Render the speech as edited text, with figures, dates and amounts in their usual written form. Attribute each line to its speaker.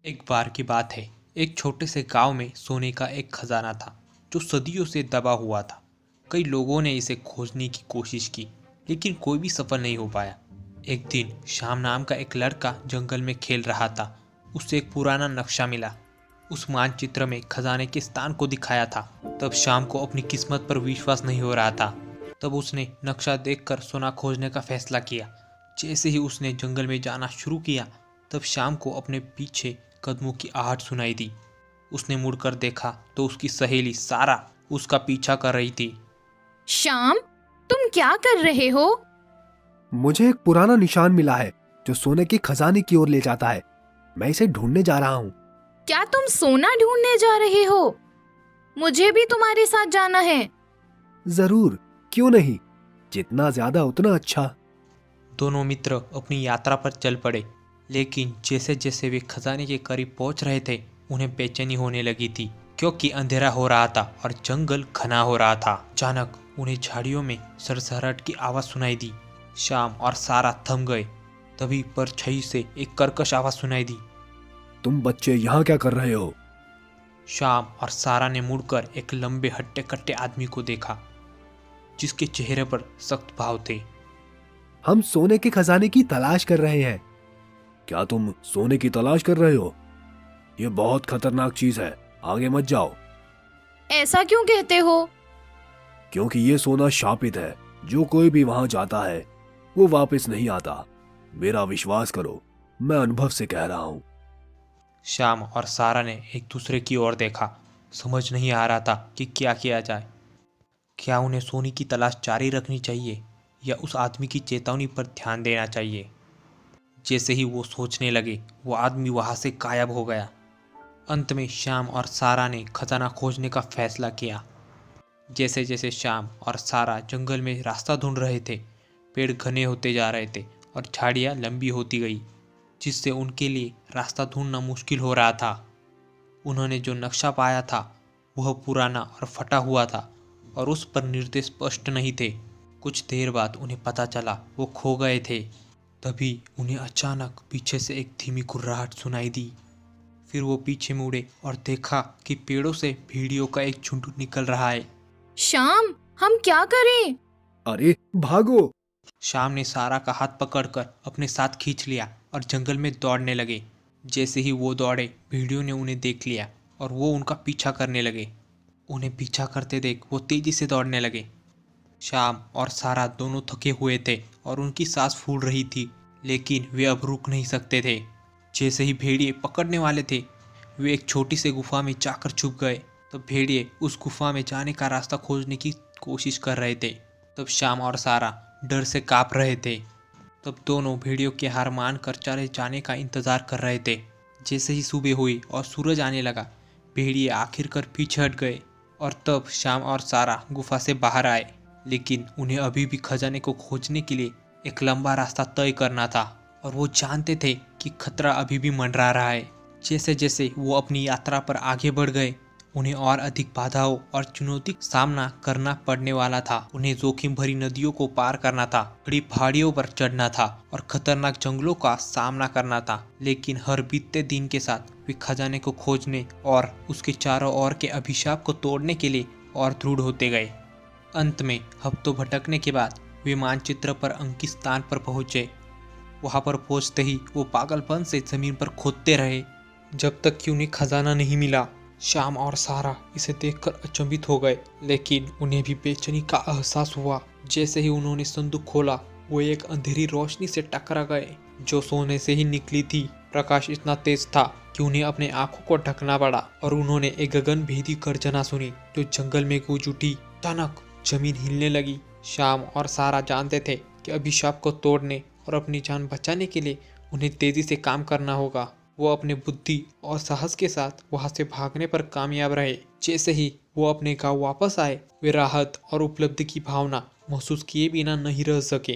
Speaker 1: एक बार की बात है। एक छोटे से गांव में सोने का एक खजाना था जो सदियों से दबा हुआ था। कई लोगों ने इसे खोजने की कोशिश की, लेकिन कोई भी सफल नहीं हो पाया। एक दिन श्याम नाम का एक लड़का जंगल में खेल रहा था। उसे एक पुराना नक्शा मिला। उस मानचित्र में खजाने के स्थान को दिखाया था। तब श्याम को अपनी किस्मत पर विश्वास नहीं हो रहा था। तब उसने नक्शा देखकर सोना खोजने का फैसला किया। जैसे ही उसने जंगल में जाना शुरू किया, तब श्याम को अपने पीछे कदमों की आहट सुनाई दी। उसने मुड़कर देखा तो उसकी सहेली सारा उसका पीछा कर रही थी।
Speaker 2: श्याम, तुम क्या कर रहे हो?
Speaker 3: मुझे एक पुराना निशान मिला है जो सोने के खजाने की ओर ले जाता है। मैं इसे ढूंढने जा रहा हूँ।
Speaker 2: क्या तुम सोना ढूंढने जा रहे हो? मुझे भी तुम्हारे साथ जाना है।
Speaker 3: जरूर, क्यों नहीं? जितना ज्यादा उतना अच्छा।
Speaker 1: दोनों मित्र अपनी यात्रा पर चल पड़े, लेकिन जैसे जैसे वे खजाने के करीब पहुंच रहे थे, उन्हें बेचैनी होने लगी थी, क्योंकि अंधेरा हो रहा था और जंगल घना हो रहा था। अचानक उन्हें झाड़ियों में सरसराहट की आवाज सुनाई दी। श्याम और सारा थम गए। तभी परछाई से एक कर्कश आवाज सुनाई दी।
Speaker 3: तुम बच्चे यहाँ क्या कर रहे हो?
Speaker 1: श्याम और सारा ने मुड़कर एक लंबे हट्टे कट्टे आदमी को देखा, जिसके चेहरे पर सख्त भाव थे।
Speaker 3: हम सोने के खजाने की तलाश कर रहे हैं। क्या तुम सोने की तलाश कर रहे हो? ये बहुत खतरनाक चीज है, आगे मत जाओ।
Speaker 2: ऐसा क्यों कहते हो?
Speaker 3: क्योंकि ये सोना शापित है। जो कोई भी वहां जाता है वो वापस नहीं आता। मेरा विश्वास करो, मैं अनुभव से कह रहा हूँ।
Speaker 1: श्याम और सारा ने एक दूसरे की ओर देखा। समझ नहीं आ रहा था कि क्या किया जाए। क्या उन्हें सोने की तलाश जारी रखनी चाहिए या उस आदमी की चेतावनी पर ध्यान देना चाहिए। जैसे ही वो सोचने लगे, वो आदमी वहां से गायब हो गया। अंत में श्याम और सारा ने खजाना खोजने का फैसला किया। जैसे जैसे श्याम और सारा जंगल में रास्ता ढूंढ रहे थे, पेड़ घने होते जा रहे थे और झाड़ियाँ लंबी होती गई, जिससे उनके लिए रास्ता ढूंढना मुश्किल हो रहा था। उन्होंने जो नक्शा पाया था वह पुराना और फटा हुआ था और उस पर निर्देश स्पष्ट नहीं थे। कुछ देर बाद उन्हें पता चला वो खो गए थे। तभी उन्हें अचानक पीछे से एक धीमी गुर्राहट सुनाई दी। फिर वो पीछे मुड़े और देखा कि पेड़ों से भेड़ियों का एक झुंड निकल रहा है।
Speaker 2: श्याम, हम क्या करें?
Speaker 3: अरे भागो!
Speaker 1: श्याम ने सारा का हाथ पकड़कर अपने साथ खींच लिया और जंगल में दौड़ने लगे। जैसे ही वो दौड़े, भेड़ियों ने उन्हें देख लिया और वो उनका पीछा करने लगे। उन्हें पीछा करते देख वो तेजी से दौड़ने लगे। श्याम और सारा दोनों थके हुए थे और उनकी सांस फूल रही थी, लेकिन वे अब रुक नहीं सकते थे। जैसे ही भेड़िए पकड़ने वाले थे, वे एक छोटी सी गुफा में जाकर छुप गए। तब भेड़िए उस गुफा में जाने का रास्ता खोजने की कोशिश कर रहे थे। तब श्याम और सारा डर से कांप रहे थे। तब दोनों भेड़ियों की हार मानकर चले जाने का इंतजार कर रहे थे। जैसे ही सुबह हुई और सूरज आने लगा, भेड़िए आखिरकार पीछे हट गए और तब श्याम और सारा गुफा से बाहर आए। लेकिन उन्हें अभी भी खजाने को खोजने के लिए एक लंबा रास्ता तय करना था और वो जानते थे कि खतरा अभी भी मंडरा रहा है। जैसे जैसे वो अपनी यात्रा पर आगे बढ़ गए, उन्हें और अधिक बाधाओं और चुनौती का सामना करना पड़ने वाला था। उन्हें जोखिम भरी नदियों को पार करना था, बड़ी पहाड़ियों पर चढ़ना था और खतरनाक जंगलों का सामना करना था। लेकिन हर बीतते दिन के साथ वे खजाने को खोजने और उसके चारों ओर के अभिशाप को तोड़ने के लिए और दृढ़ होते गए। अंत में हफ्तों भटकने के बाद वे मानचित्र पर अंकित स्थान पर पहुंचे। वहां पर पहुंचते ही वो पागलपन से जमीन पर खोदते रहे, जब तक कि उन्हें खजाना नहीं मिला। श्याम और सारा इसे देखकर अचंभित हो गए, लेकिन उन्हें भी बेचैनी का एहसास हुआ। जैसे ही उन्होंने संदूक खोला, वो एक अंधेरी रोशनी से टकरा गए जो सोने से ही निकली थी। प्रकाश इतना तेज था कि उन्हें अपने आंखों को ढकना पड़ा और उन्होंने एक गगनभेदी गर्जना सुनी जो जंगल में गूंज उठी। अचानक जमीन हिलने लगी। श्याम और सारा जानते थे कि अभिशाप को तोड़ने और अपनी जान बचाने के लिए उन्हें तेजी से काम करना होगा। वो अपने बुद्धि और साहस के साथ वहां से भागने पर कामयाब रहे। जैसे ही वो अपने गांव वापस आए, वे राहत और उपलब्धि की भावना महसूस किए बिना नहीं रह सके।